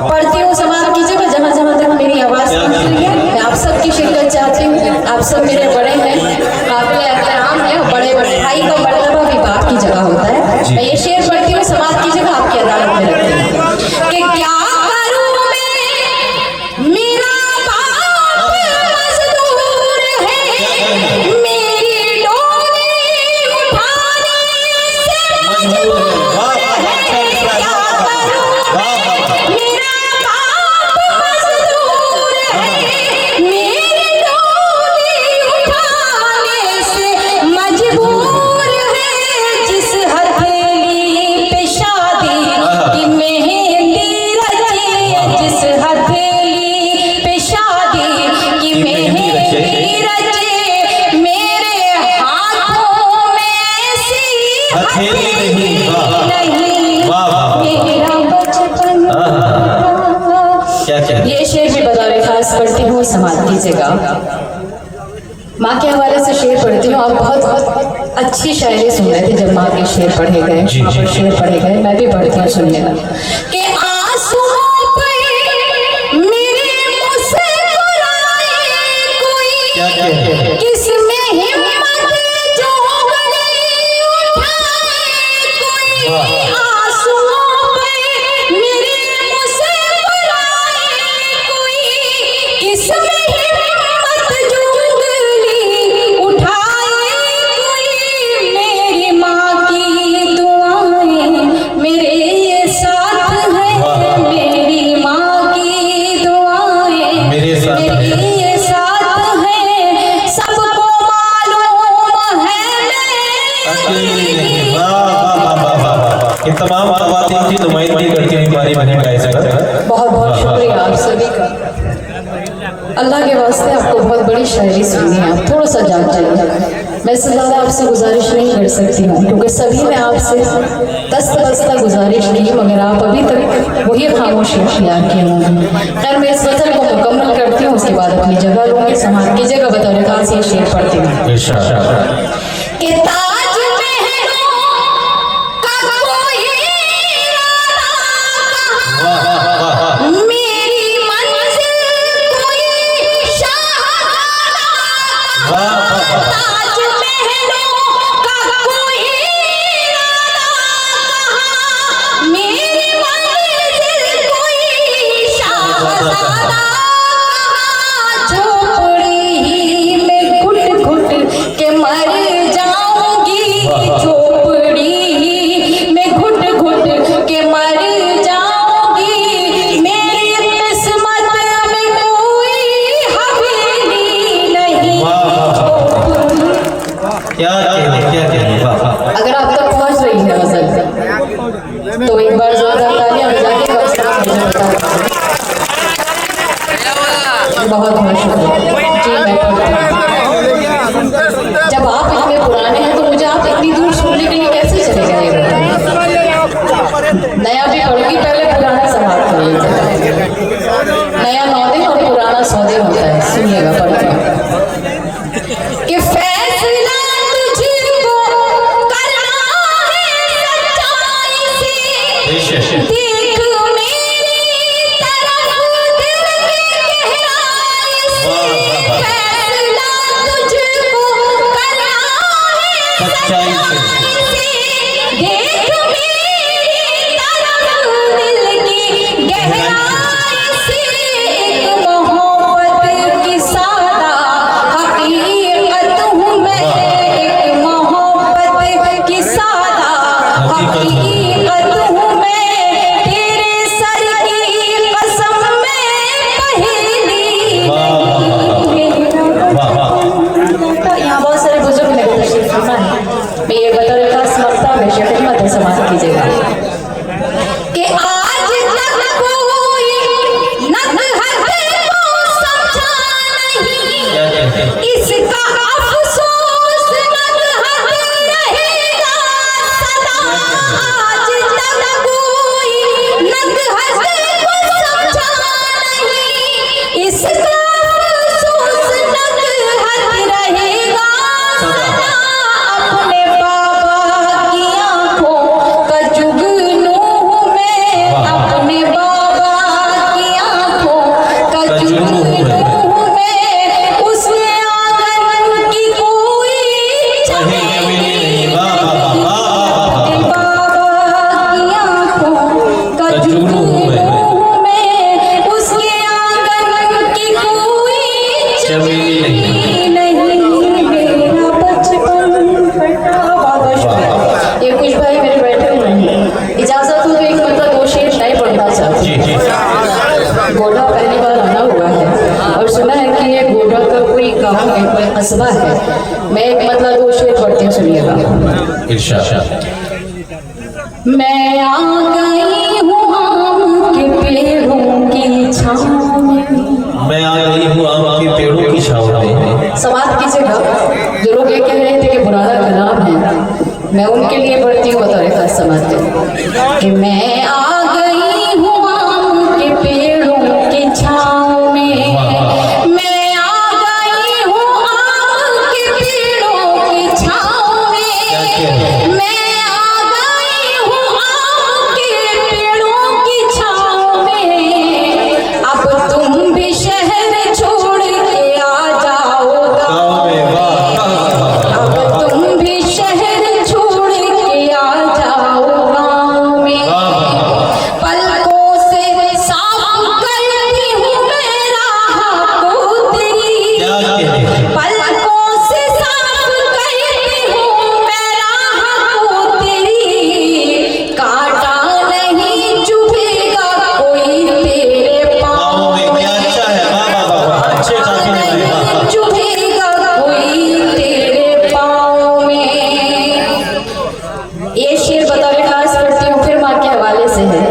पढ़ती हूँ, समाप्त कीजिएगा। जहाँ जहाँ तक मेरी आवाज़ पहुँच रही है, मैं आप सबकी शिरकत चाहती हूँ। आप सब मेरे बड़े हैं, काबिल एहतराम है। बड़े बड़े भाई का मर्तबा भी बाप की जगह होता है। मैं ये शेर पढ़ती हूँ, समाप्त कीजिएगा, आपकी अदालत में रखती हूँ कि क्या करूँ मैं, मेरा बाप मजदूर है, मेरी डोली उठाने से मजबूर है। ये शेर भी बतौर खास पढ़ती हूँ, समाप्त कीजिएगा। माँ के हवाले से शेर पढ़ती हूँ। आप बहुत बहुत अच्छी शायरी सुन रहे थे जब माँ के शेर पढ़े गए, शेर पढ़े गए। मैं भी पढ़ती हूँ, सुनने का कि आंसुओं पे मेरे मुस्कुराए कोई, किसमें हिम्मत जो गले उठाए कोई। आंसुओं पे मेरे मुस्कुराए कोई, किसमें हिम्मत जो गले उठाए कोई। मेरी माँ की दुआएं मेरे साथ है, मेरी माँ की दुआएं मेरे साथ है, सबको मालूम है ये तमाम ख़वातीन की नुमाइंदगी करती हुई हमारी बहन गायज़ा। बहुत बहुत शुक्रिया आप सभी का। अल्लाह के वास्ते आपको बहुत बड़ी शायरी सुननी है, आप थोड़ा सा जाग जाइए। मैं इससे ज़्यादा आपसे गुजारिश नहीं कर सकती हूँ, क्योंकि सभी ने आपसे दस्ता दस्ता गुजारिश की, मगर आप अभी तक वही खामोशी अख्तियार किए होंगे। खैर, मैं इस गज़ल को मुकम्मल करती हूँ, उसके बाद अपनी जगह लूँगी। समाप्त कीजिएगा। बतौर खास ये शेर पढ़ती हूँ कि ताज महलों का कोई राना कहाँ, मेरी मंजिल कोई शाहजादा कहाँ। ताज महलों का कोई राना कहाँ, मेरी मंजिल कोई शाहजादा कहाँ। झोपड़ी ही में घुट घुट के मर जाऊंगी, झोपड़ी ही में घुट घुट के मर जाऊंगी। मेरी किस्मत में कोई हवेली नहीं। क्या अगर आप तक पहुंच रही है गजल तो एक बार जोरदार तालियां बजाइए। बहुत बहुत शुक्रिया जी। मैं जब आप इतने पुराने हैं तो मुझे आप इतनी दूर सुनने के लिए कैसे चले गए? नया भी पढ़ूंगी, पहले पुराना समाप्त कर लीजिए। नया 9 दिन और पुराना 100 दिन होता है। सुनिएगा, पढ़ते हैं कि फैसला तुझको करना है सच्चाई से, देख मेरी तरफ दिल की गहराई से। फैसला तुझको करना है सच्चाई से, देख मेरी तरफ दिल की गहराई से। एक मोहब्बत की सादा हकीकत हूँ मैं, एक मोहब्बत की सादा हकीकत हूँ मैं। तेरे सर की कसम मैं पहेली। यहाँ बहुत सारे बुजुर्ग मेरे तशरीफ फरमा है। मैं ये बता रहा कस्बा है। मैं एक मतलब दो शेर पढ़ती हूँ, सुनिएगा। इरशाद। मैं आ गई हूँ आम के पेड़ों की छाँव में, मैं आ गई हूँ आम के पेड़ों की छाँव में। समाप्त कीजिएगा। जो लोग ये कह रहे थे कि पुराना कलाम है, मैं उनके लिए पढ़ती हूँ बतौर खास समाप्त कि मैं आ गई हूँ आम के पेड़ों की छाँव में, मैं आ गई हूँ आम के पेड़ों की छाँव में, मैं आ गई हूँ आम के पेड़ों की छाँव में। अब तुम भी शहर छोड़ के आ जाओ गाँव में, अब तुम भी शहर छोड़ के आ जाओ गाँव में। पलकों से साफ करती हूँ मैं राह को तेरी, पलकों से साफ करती हूँ मैं राह को तेरी, कांटा नहीं चुभेगा कोई तेरे पाँव में, चुभेगा कोई तेरे पाँव में। ये शेर बतौर खास पढ़ती हूँ, फिर माँ के हवाले से है।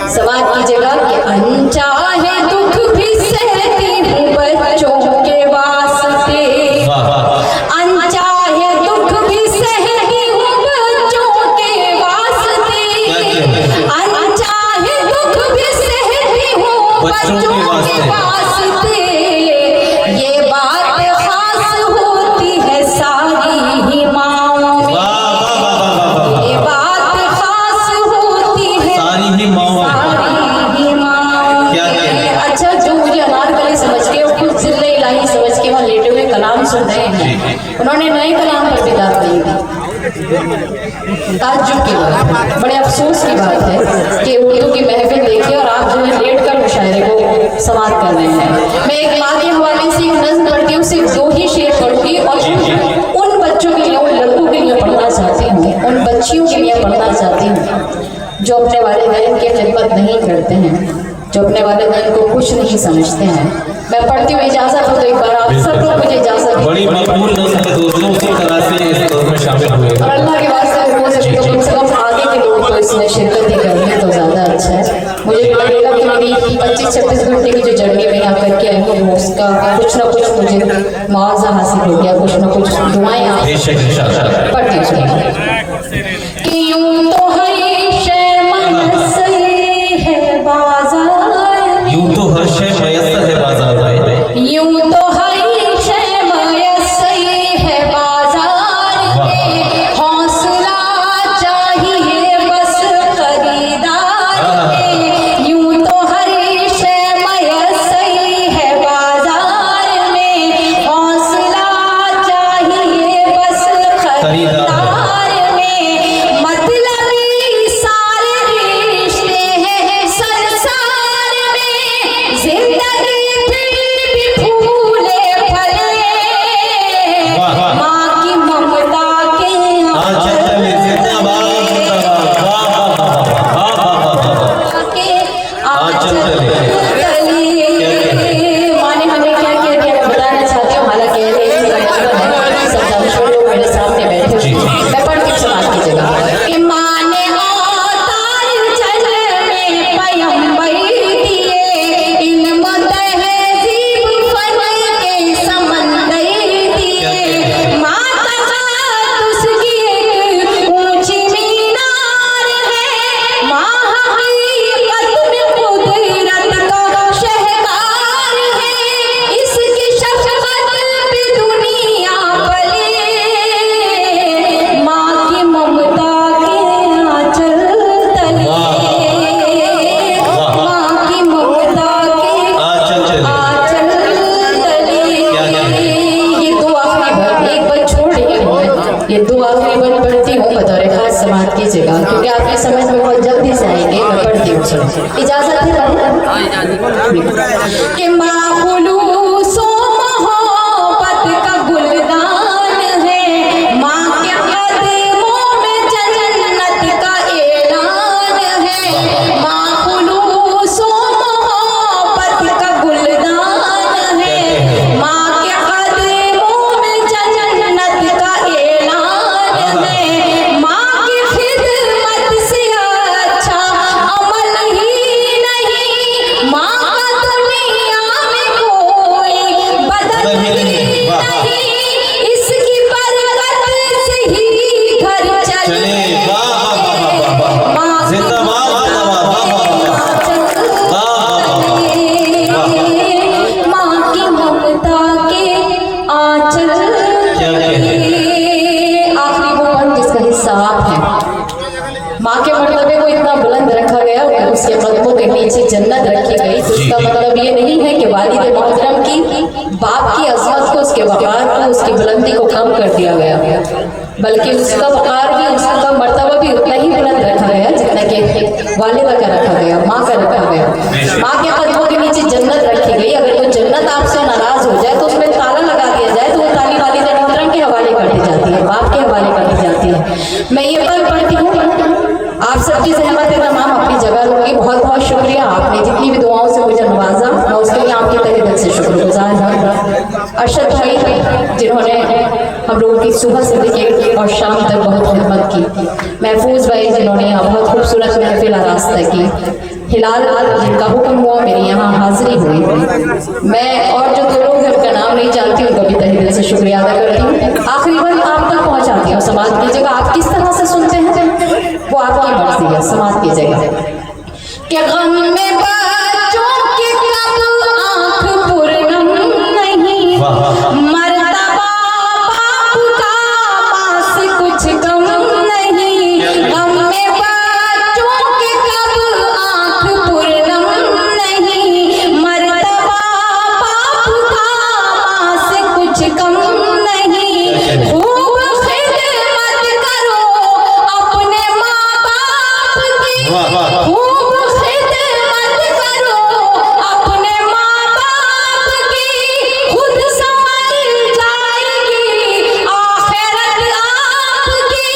समाज की जगह के अनचाहे दुख भी सहती हूँ बच्चों के वास्ते, अनचाहे दुख भी सहती हूँ बच्चों के वास्ते, अनचाहे दुख भी सहती हूँ बच्चों के वास्ते। ये बात खास होती है सारी ही माँओं में, ये बात खास होती है सारी ही माँओं में। सारी ही माँओं क्या में। कहते हैं? अच्छा, जो मुझे अनारकली समझ के और कुछ जिले इलाही समझ के वहाँ लेटे हुए कलाम सुन रहे हैं, उन्होंने नए कलाम पर किताब नहीं दी। ताज्जुब की बात, बड़े अफसोस की बात है कि उर्दू की महफिल देखिए और आप जो है लेट कर मुशायरे को समाप्त कर रहे हैं। मैं एक माँ के हवाले से एक नज़्म पढ़ती हूँ, सिर्फ दो ही शेर पढ़ूंगी और उन बच्चों के लिए, उन लड़कों के लिए पढ़ना चाहती हूँ, उन बच्चियों के लिए पढ़ना चाहती हूँ जो अपने वालिदैन की खिदमत नहीं करते हैं, जो अपने वालिदैन को कुछ नहीं समझते हैं। मैं पढ़ती हूँ, इजाज़त हो तो एक बार आप सब लोग मुझे इजाज़त दें। बड़ी मकबूल नस्ल के दोस्तों उसी तरह से इस दौर में शामिल हुए। और अल्लाह के वास्ते हो सके तो कम से कम आगे के लोग तो इसमें शिरकत ही कर लें तो ज़्यादा अच्छा है। मुझे लगेगा कि मेरी 25-26 घंटे की जो जर्नी में यहाँ करके आई हूँ, उसका कुछ ना कुछ मुझे मुआवजा हासिल हो गया, कुछ ना कुछ दुआएं आप पढ़ती हूँ। कि यूं तो हर शय मयस्सर है बाजार, यूं तो हर शय मयस्सर है बाजार में, यूं तो हर शय मयस्सर है बाजार में, हौसला चाहिए बस खरीदार में, यूं तो हर शय मयस्सर है बाजार में, हौसला चाहिए बस खरीदार में। मतलबी सारे रिश्ते हैं संसार में, जिंदगी फिर भी फूले फले, माँ की ममता के आंचल तले। माँ ने हमें क्या किया मैं बताना चाहती हूँ, हालांकि सब दानिश्वर लोग मेरे सामने बैठे हुए हैं। मैं पढ़ती हूँ समाज की जगह कि माँ ने अवतार जल में पैगंबर दिए, इल्म तहज़ीब फन के समंदर दिए, माँ तक़द्दुस की एक ऊंची मीनार है, माँ हकीकत में कुदरत का शहकार है, इसकी शफ़क़त पे दुनिया पले, माँ की ममता के आंचल तले, माँ की ममता के आंचल तले। ये दो आखिरी बार, एक बार छोड़ रही हूँ, ये दो आखिरी बार पढ़ती हूँ बतौर खास समाज की जगह, क्योंकि आपके समझ में बहुत जल्दी से आएंगे। मैं पढ़ती हूँ, इजाजत है कि माँ खुलूसो मोहब्बत का गुलदान है, माँ के कदमों में जन्नत का ऐलान है, माँ खुलूसो मोहब्बत का गुलदान है, माँ के कदमों में उसके कदमों के नीचे जन्नत रखी गई। तो इसका मतलब ये नहीं है कि वालिद मोहतरम की बाप की अजमत को, उसके वक़ार को, उसकी बुलंदी को कम कर दिया गया, बल्कि उसका वक़ार भी, उसका मर्तबा भी उतना ही बुलंद रखा गया जितना कि वालिदा का रखा गया, माँ का रखा गया। माँ के कदमों के नीचे जन्नत रखी गई। अगर कोई जन्नत आपसे नाराज हो जाए तो उसमें ताला लगा दिया जाए, तो वो ताली वालिद मोहतरम के हवाले कर दी जाती है, बाप के हवाले कर दी जाती है। मैं ये पढ़ती हूँ, आप सबकी सहमत है, तमाम अपनी जगह लूंगी। बहुत बहुत शुक्रिया, आपने जितनी भी दुआओं से मुझे नवाजा, मैं उसके लिए आपके तहे दिल से शुक्रगुजार हूँ। अरशद भाई जिन्होंने हम लोगों की सुबह से लेकर और शाम तक बहुत खिदमत की, महफूज भाई जिन्होंने यहाँ बहुत खूबसूरत महफिल आरास्ता की, हिलाल जिनका हुक्म हुआ मेरी यहाँ हाजिरी हुई। मैं और जो दो लोग हैं उनका नाम नहीं जानती, उनका भी तहे दिल से शुक्रिया अदा करती हूँ। आखिरी बार आप तक पहुँचाती हूँ, समाज की जगह आप किस तरह से सुनते हैं वो आपकी मर्जी है, समाज की जगह। क्या गम में बच्चों के कब आँख पुरनम नहीं, मरतबा बाप का पास कुछ कम नहीं। गम में बच्चों के कब आँख पुरनम नहीं, मरतबा बाप का पास कुछ कम नहीं। खूब खिदमत करो अपने माँ बाप की, खूब खिदमत करो अपने माँ बाप की, खुद संभल जाएगी आखिरत आपकी,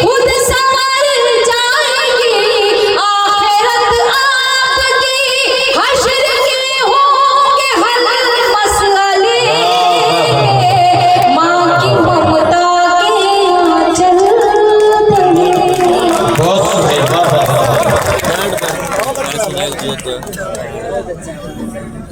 खुद संभल जाएगी आखिरत आपकी। हश्र के होंगे हल मसले, माँ की ममता के आंचल में। बहुत शुक्रिया, वाह वाह वाह।